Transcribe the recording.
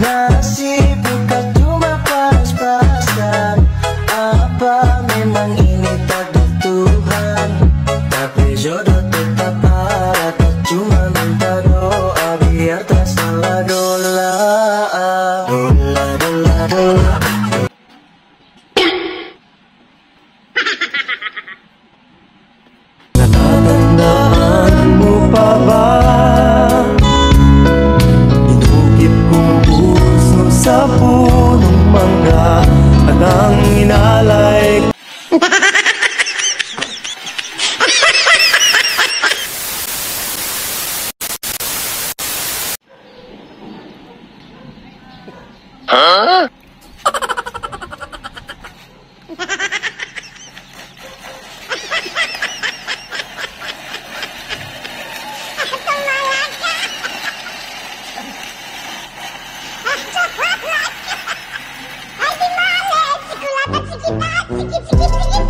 Nasib ka cuma pas-pasan. Apa memang ini takdir Tuhan? Tapi jodoh tetap ada. Tak cuma minta doa biar tak salah dola. Dola, dola, dola. Natatandaan mo pa ba? Inukit kong puso sa punong mangga at ang inalay. Huh? Ay, di mali! Sikula, sikita, sikit, sikit, sikit!